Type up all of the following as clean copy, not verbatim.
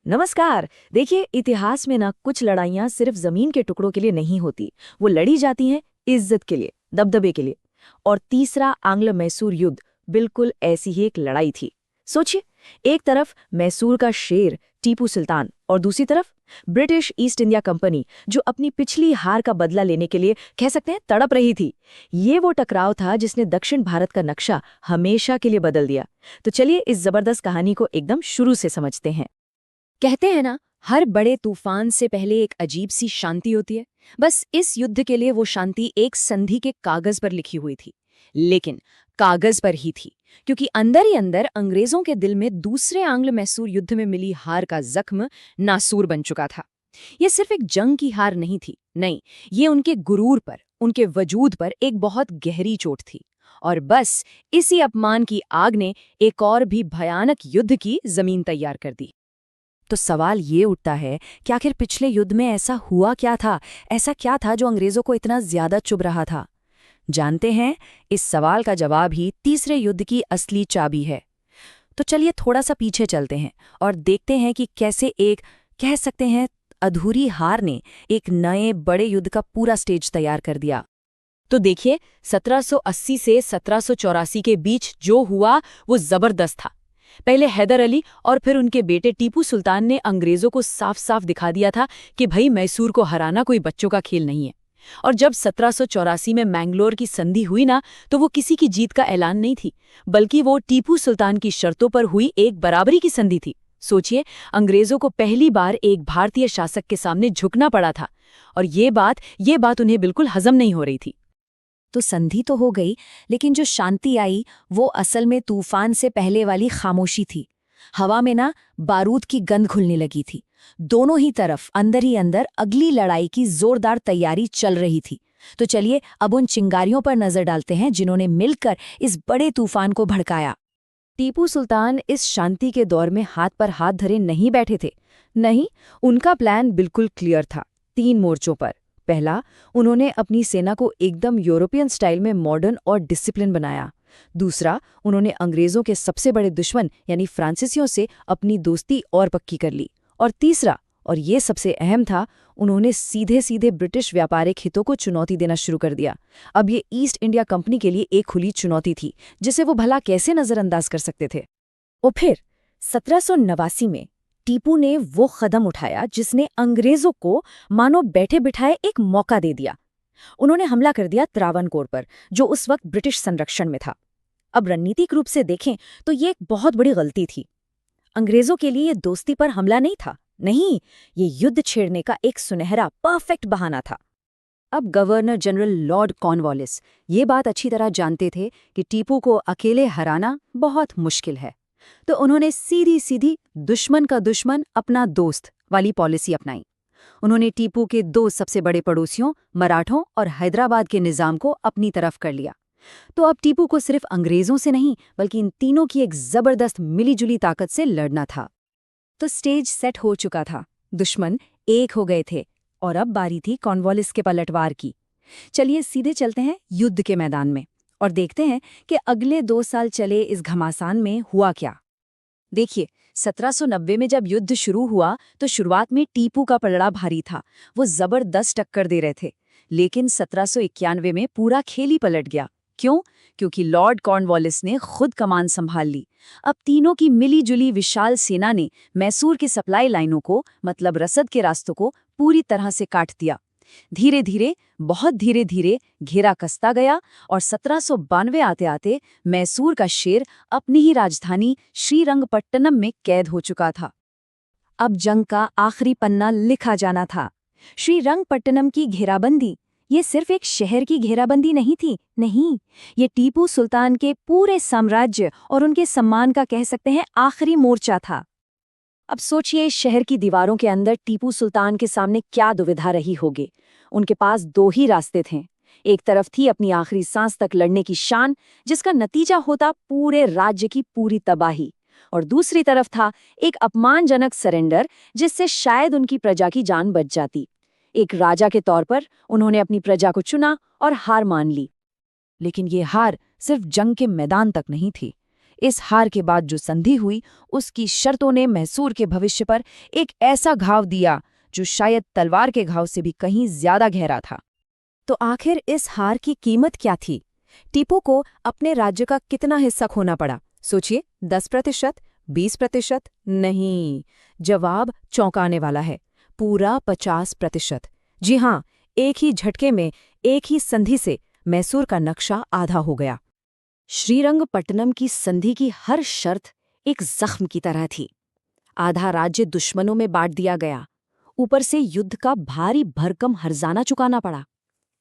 नमस्कार। देखिए, इतिहास में ना कुछ लड़ाइयाँ सिर्फ जमीन के टुकड़ों के लिए नहीं होती, वो लड़ी जाती हैं इज्जत के लिए, दबदबे के लिए। और तीसरा आंग्ल मैसूर युद्ध बिल्कुल ऐसी ही एक लड़ाई थी। सोचिए, एक तरफ मैसूर का शेर टीपू सुल्तान और दूसरी तरफ ब्रिटिश ईस्ट इंडिया कंपनी, जो अपनी पिछली हार का बदला लेने के लिए कह सकते हैं तड़प रही थी। ये वो टकराव था जिसने दक्षिण भारत का नक्शा हमेशा के लिए बदल दिया। तो चलिए इस जबरदस्त कहानी को एकदम शुरू से समझते हैं। कहते हैं ना, हर बड़े तूफान से पहले एक अजीब सी शांति होती है। बस इस युद्ध के लिए वो शांति एक संधि के कागज पर लिखी हुई थी। लेकिन कागज पर ही थी, क्योंकि अंदर ही अंदर अंग्रेजों के दिल में दूसरे आंग्ल मैसूर युद्ध में मिली हार का जख्म नासूर बन चुका था। ये सिर्फ एक जंग की हार नहीं थी, नहीं, ये उनके गुरूर पर, उनके वजूद पर एक बहुत गहरी चोट थी। और बस इसी अपमान की आग ने एक और भी भयानक युद्ध की जमीन तैयार कर दी। तो सवाल ये उठता है कि आखिर पिछले युद्ध में ऐसा हुआ क्या था, ऐसा क्या था जो अंग्रेजों को इतना ज्यादा चुभ रहा था। जानते हैं, इस सवाल का जवाब ही तीसरे युद्ध की असली चाबी है। तो चलिए थोड़ा सा पीछे चलते हैं और देखते हैं कि कैसे एक, कह सकते हैं, अधूरी हार ने एक नए बड़े युद्ध का पूरा स्टेज तैयार कर दिया। तो देखिए, 1780 से 1784 के बीच जो हुआ वो जबरदस्त था। पहले हैदर अली और फिर उनके बेटे टीपू सुल्तान ने अंग्रेजों को साफ साफ दिखा दिया था कि भाई मैसूर को हराना कोई बच्चों का खेल नहीं है। और जब 1784 में मैंगलोर की संधि हुई ना, तो वो किसी की जीत का ऐलान नहीं थी, बल्कि वो टीपू सुल्तान की शर्तों पर हुई एक बराबरी की संधि थी। सोचिए, अंग्रेजों को पहली बार एक भारतीय शासक के सामने झुकना पड़ा था, और ये बात उन्हें बिल्कुल हजम नहीं हो रही थी। तो संधि तो हो गई, लेकिन जो शांति आई वो असल में तूफान से पहले वाली खामोशी थी। हवा में ना बारूद की गंध घुलने लगी थी। दोनों ही तरफ अंदर ही अंदर अगली लड़ाई की जोरदार तैयारी चल रही थी। तो चलिए अब उन चिंगारियों पर नजर डालते हैं जिन्होंने मिलकर इस बड़े तूफान को भड़काया। टीपू सुल्तान इस शांति के दौर में हाथ पर हाथ धरे नहीं बैठे थे। नहीं, उनका प्लान बिल्कुल क्लियर था, 3 मोर्चों पर। पहला, उन्होंने अपनी सेना को एकदम यूरोपियन स्टाइल में मॉडर्न और डिसिप्लिन बनाया। दूसरा, उन्होंने अंग्रेजों के सबसे बड़े दुश्मन यानी फ्रांसीसियों से अपनी दोस्ती और पक्की कर ली। और तीसरा, और ये सबसे अहम था, उन्होंने सीधे सीधे ब्रिटिश व्यापारिक हितों को चुनौती देना शुरू कर दिया। अब ये ईस्ट इंडिया कंपनी के लिए एक खुली चुनौती थी, जिसे वो भला कैसे नजरअंदाज कर सकते थे। और फिर 1789 में टीपू ने वो कदम उठाया जिसने अंग्रेजों को मानो बैठे बिठाए एक मौका दे दिया। उन्होंने हमला कर दिया त्रावणकोर पर, जो उस वक्त ब्रिटिश संरक्षण में था। अब रणनीतिक रूप से देखें तो ये एक बहुत बड़ी गलती थी। अंग्रेजों के लिए ये दोस्ती पर हमला नहीं था, नहीं, ये युद्ध छेड़ने का एक सुनहरा परफेक्ट बहाना था। अब गवर्नर जनरल लॉर्ड कॉर्नवालिस ये बात अच्छी तरह जानते थे कि टीपू को अकेले हराना बहुत मुश्किल है। तो उन्होंने सीधी सीधी दुश्मन का दुश्मन अपना दोस्त वाली पॉलिसी अपनाई। उन्होंने टीपू के 2 सबसे बड़े पड़ोसियों मराठों और हैदराबाद के निजाम को अपनी तरफ कर लिया। तो अब टीपू को सिर्फ अंग्रेजों से नहीं, बल्कि इन तीनों की एक जबरदस्त मिलीजुली ताकत से लड़ना था। तो स्टेज सेट हो चुका था, दुश्मन एक हो गए थे, और अब बारी थी कॉर्नवालिस के पलटवार की। चलिए सीधे चलते हैं युद्ध के मैदान में और देखते हैं कि अगले 2 साल चले इस घमासान में हुआ क्या। देखिए, 1790 में जब युद्ध शुरू हुआ तो शुरुआत में टीपू का पलड़ा भारी था, वो जबरदस्त टक्कर दे रहे थे। लेकिन 1791 में पूरा खेल ही पलट गया। क्यों? क्योंकि लॉर्ड कॉर्नवालिस ने खुद कमान संभाल ली। अब तीनों की मिली जुली विशाल सेना ने मैसूर की सप्लाई लाइनों को, मतलब रसद के रास्तों को, पूरी तरह से काट दिया। धीरे धीरे, बहुत धीरे धीरे घेरा कसता गया और 1792 आते आते मैसूर का शेर अपनी ही राजधानी श्रीरंगपट्टनम में कैद हो चुका था। अब जंग का आखिरी पन्ना लिखा जाना था। श्रीरंगपट्टनम की घेराबंदी ये सिर्फ एक शहर की घेराबंदी नहीं थी, नहीं, ये टीपू सुल्तान के पूरे साम्राज्य और उनके सम्मान का, कह सकते हैं, आखिरी मोर्चा था। अब सोचिए, शहर की दीवारों के अंदर टीपू सुल्तान के सामने क्या दुविधा रही होगी। उनके पास 2 ही रास्ते थे। एक तरफ थी अपनी आखिरी सांस तक लड़ने की शान, जिसका नतीजा होता पूरे राज्य की पूरी तबाही, और दूसरी तरफ था एक अपमानजनक सरेंडर, जिससे शायद उनकी प्रजा की जान बच जाती। एक राजा के तौर पर उन्होंने अपनी प्रजा को चुना और हार मान ली। लेकिन ये हार सिर्फ जंग के मैदान तक नहीं थी। इस हार के बाद जो संधि हुई उसकी शर्तों ने मैसूर के भविष्य पर एक ऐसा घाव दिया जो शायद तलवार के घाव से भी कहीं ज्यादा गहरा था। तो आखिर इस हार की कीमत क्या थी? टीपू को अपने राज्य का कितना हिस्सा खोना पड़ा? सोचिए, 10%, 20%? नहीं, जवाब चौंकाने वाला है। पूरा 50%। जी हाँ, एक ही झटके में, एक ही संधि से मैसूर का नक्शा आधा हो गया। श्रीरंगपट्टनम की संधि की हर शर्त एक जख्म की तरह थी। आधा राज्य दुश्मनों में बांट दिया गया, ऊपर से युद्ध का भारी भरकम हर्जाना चुकाना पड़ा।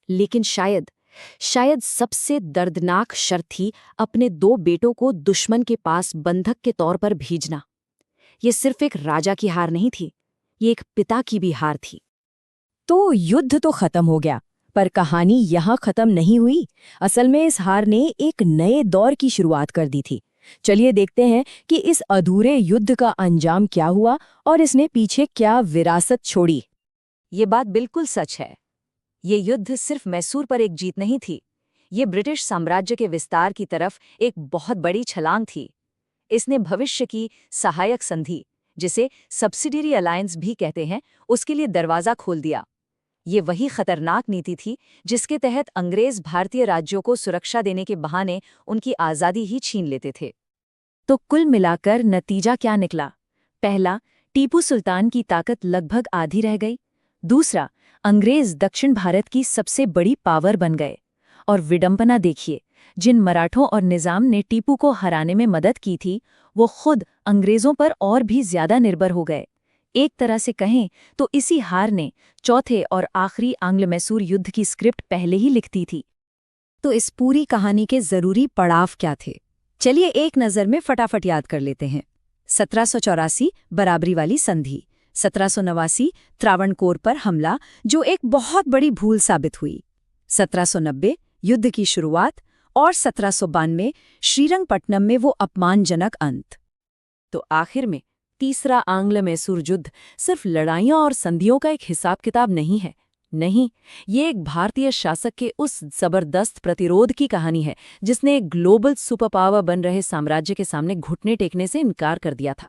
लेकिन शायद सबसे दर्दनाक शर्त थी अपने 2 बेटों को दुश्मन के पास बंधक के तौर पर भेजना। ये सिर्फ एक राजा की हार नहीं थी, ये एक पिता की भी हार थी। तो युद्ध तो खत्म हो गया, पर कहानी यहाँ खत्म नहीं हुई। असल में इस हार ने एक नए दौर की शुरुआत कर दी थी। चलिए देखते हैं कि इस अधूरे युद्ध का अंजाम क्या हुआ और इसने पीछे क्या विरासत छोड़ी। ये बात बिल्कुल सच है। ये युद्ध सिर्फ मैसूर पर एक जीत नहीं थी, ये ब्रिटिश साम्राज्य के विस्तार की तरफ एक बहुत बड़ी छलांग थी। इसने भविष्य की सहायक संधि, जिसे सब्सिडियरी अलायंस भी कहते हैं, उसके लिए दरवाजा खोल दिया। ये वही खतरनाक नीति थी जिसके तहत अंग्रेज भारतीय राज्यों को सुरक्षा देने के बहाने उनकी आज़ादी ही छीन लेते थे। तो कुल मिलाकर नतीजा क्या निकला? पहला, टीपू सुल्तान की ताकत लगभग आधी रह गई। दूसरा, अंग्रेज दक्षिण भारत की सबसे बड़ी पावर बन गए। और विडंबना देखिए, जिन मराठों और निजाम ने टीपू को हराने में मदद की थी, वो खुद अंग्रेजों पर और भी ज्यादा निर्भर हो गए। एक तरह से कहें तो इसी हार ने चौथे और आखिरी आंग्ल मैसूर युद्ध की स्क्रिप्ट पहले ही लिख दी थी। तो इस पूरी कहानी के जरूरी पड़ाव क्या थे? चलिए एक नज़र में फटाफट याद कर लेते हैं। 1784 बराबरी वाली संधि, 1789 त्रावणकोर पर हमला जो एक बहुत बड़ी भूल साबित हुई, 1790 युद्ध की शुरुआत और 1792 श्रीरंगपट्टनम में वो अपमानजनक अंत। तो आखिर में तीसरा आंग्ल मैसूर युद्ध सिर्फ लड़ाइयों और संधियों का एक हिसाब किताब नहीं है। नहीं, ये एक भारतीय शासक के उस जबरदस्त प्रतिरोध की कहानी है जिसने एक ग्लोबल सुपर पावर बन रहे साम्राज्य के सामने घुटने टेकने से इनकार कर दिया था।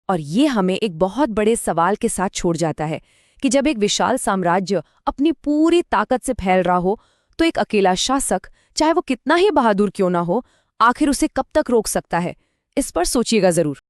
और ये हमें एक बहुत बड़े सवाल के साथ छोड़ जाता है कि जब एक विशाल साम्राज्य अपनी पूरी ताकत से फैल रहा हो, तो एक अकेला शासक, चाहे वो कितना ही बहादुर क्यों ना हो, आखिर उसे कब तक रोक सकता है? इस पर सोचिएगा जरूर।